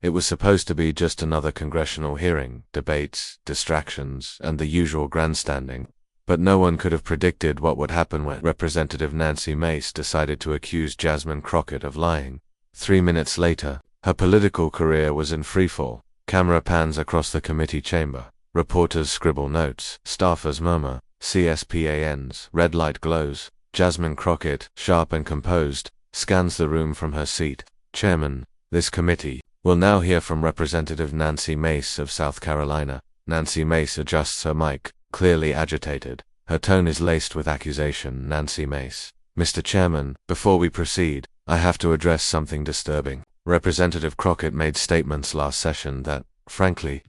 It was supposed to be just another congressional hearing, debates, distractions, and the usual grandstanding. But no one could have predicted what would happen when Representative Nancy Mace decided to accuse Jasmine Crockett of lying. 3 minutes later, her political career was in freefall. Camera pans across the committee chamber. Reporters scribble notes, staffers murmur, CSPANs, red light glows. Jasmine Crockett, sharp and composed, scans the room from her seat. Chairman, this committee will now hear from Representative Nancy Mace of South Carolina. Nancy Mace adjusts her mic, clearly agitated. Her tone is laced with accusation. Nancy Mace: Mr. Chairman, before we proceed, I have to address something disturbing. Representative Crockett made statements last session that, frankly,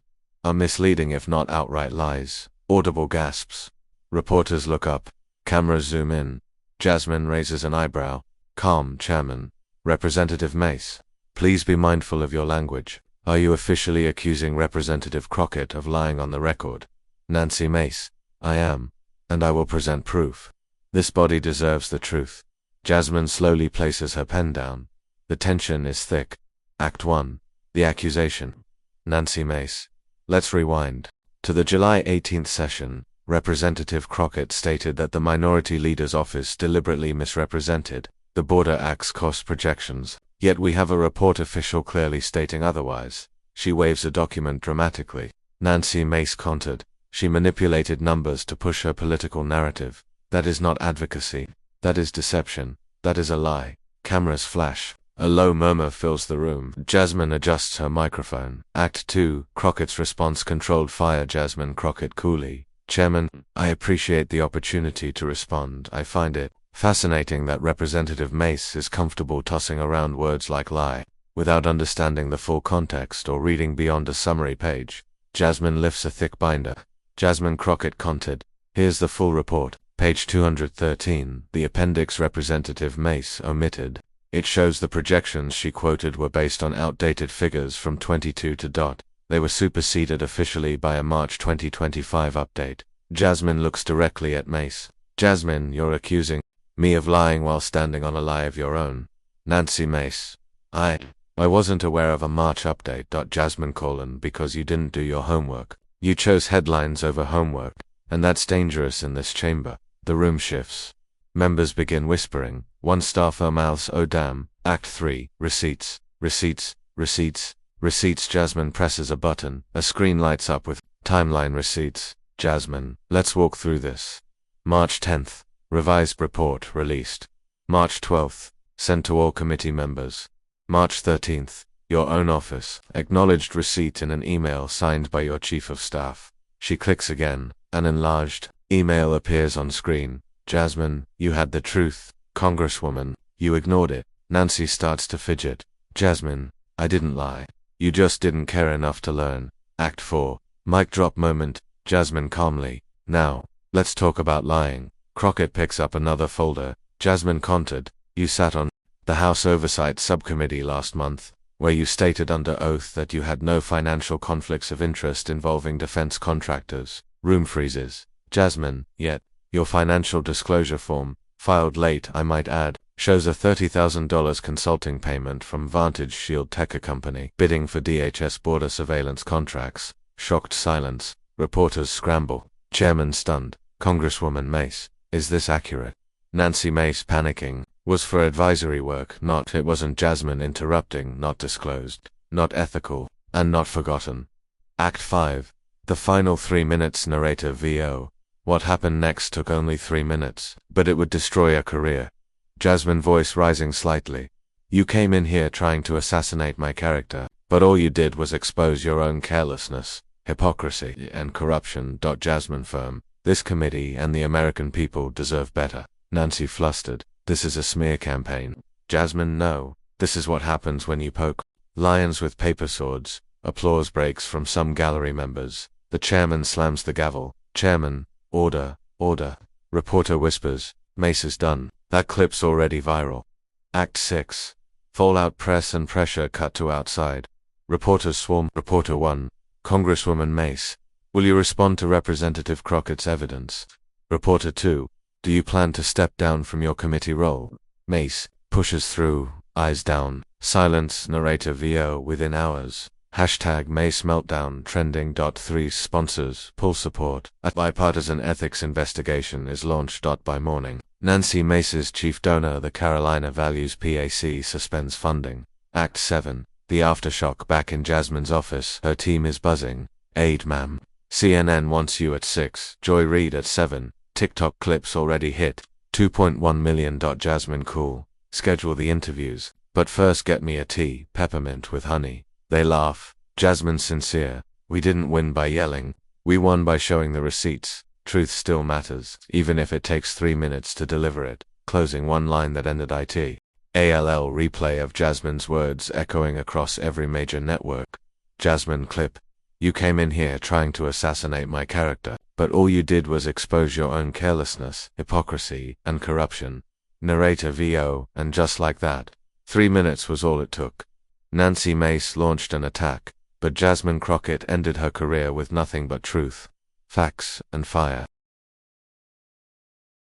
are misleading if not outright lies. Audible gasps. Reporters look up. Cameras zoom in. Jasmine raises an eyebrow. Calm, Chairman. Representative Mace, please be mindful of your language. Are you officially accusing Representative Crockett of lying on the record? Nancy Mace: I am, and I will present proof. This body deserves the truth. Jasmine slowly places her pen down. The tension is thick. Act 1. The accusation. Nancy Mace: let's rewind. To the July 18th session, Representative Crockett stated that the Minority Leader's office deliberately misrepresented the Border Act's cost projections, yet we have a report official clearly stating otherwise. She waves a document dramatically. Nancy Mace countered. She manipulated numbers to push her political narrative. That is not advocacy. That is deception. That is a lie. Cameras flash. A low murmur fills the room. Jasmine adjusts her microphone. Act 2. Crockett's response. Controlled fire. Jasmine Crockett coolly: Chairman, I appreciate the opportunity to respond. I find it fascinating that Representative Mace is comfortable tossing around words like lie, without understanding the full context or reading beyond a summary page. Jasmine lifts a thick binder. Jasmine Crockett countered. Here's the full report. Page 213, the appendix Representative Mace omitted. It shows the projections she quoted were based on outdated figures from 22 to dot. They were superseded officially by a March 2025 update. Jasmine looks directly at Mace. Jasmine, you're accusing me of lying while standing on a lie of your own. Nancy Mace: I wasn't aware of a March update. Jasmine: because you didn't do your homework. You chose headlines over homework, and that's dangerous in this chamber. The room shifts. Members begin whispering. One staffer mouths, "Oh damn." Act 3. Receipts. Receipts. Receipts. Receipts. Jasmine presses a button. A screen lights up with timeline receipts. Jasmine: let's walk through this. March 10th. Revised report released. March 12th. Sent to all committee members. March 13th. Your own office. Acknowledged receipt in an email signed by your chief of staff. She clicks again. An enlarged email appears on screen. Jasmine: you had the truth. Congresswoman: you ignored it. Nancy starts to fidget. Jasmine: I didn't lie. You just didn't care enough to learn. Act 4. Mic drop moment. Jasmine calmly: now, let's talk about lying. Crockett picks up another folder. Jasmine countered. You sat on the House Oversight Subcommittee last month, where you stated under oath that you had no financial conflicts of interest involving defense contractors. Room freezes. Jasmine: yet, your financial disclosure form, filed late I might add, shows a $30,000 consulting payment from Vantage Shield Tech Company bidding for DHS border surveillance contracts. Shocked silence. Reporters scramble. Chairman stunned. Congresswoman Mace: is this accurate? Nancy Mace panicking. Was for advisory work, not. It wasn't. Jasmine interrupting. Not disclosed, not ethical, and not forgotten. Act 5. The final 3 minutes. Narrator VO. What happened next took only 3 minutes, but it would destroy a career. Jasmine voice rising slightly. You came in here trying to assassinate my character, but all you did was expose your own carelessness, hypocrisy, and corruption. Jasmine firm. This committee and the American people deserve better. Nancy flustered. This is a smear campaign. Jasmine: no. This is what happens when you poke lions with paper swords. Applause breaks from some gallery members. The chairman slams the gavel. Chairman: order, order. Reporter whispers. Mace is done. That clip's already viral. Act 6. Fallout. Press and pressure cut to outside. Reporters swarm. Reporter 1. Congresswoman Mace: will you respond to Representative Crockett's evidence? Reporter 2. Do you plan to step down from your committee role? Mace pushes through, eyes down. Silence, narrator VO within hours. Hashtag Mace Meltdown trending. 3 sponsors, pull support. A bipartisan ethics investigation is launched. By morning. Nancy Mace's chief donor, the Carolina Values PAC, suspends funding. Act 7. The aftershock. Back in Jasmine's office, her team is buzzing. Aid, ma'am. CNN wants you at 6. Joy Reid at 7. TikTok clips already hit. 2.1 million. Jasmine cool. Schedule the interviews. But first get me a tea, peppermint with honey. They laugh. Jasmine sincere. We didn't win by yelling. We won by showing the receipts. Truth still matters, even if it takes 3 minutes to deliver it. Closing one line that ended it. ALL replay of Jasmine's words echoing across every major network. Jasmine clip. You came in here trying to assassinate my character, but all you did was expose your own carelessness, hypocrisy, and corruption. Narrator VO, and just like that. 3 minutes was all it took. Nancy Mace launched an attack, but Jasmine Crockett ended her career with nothing but truth, facts, and fire.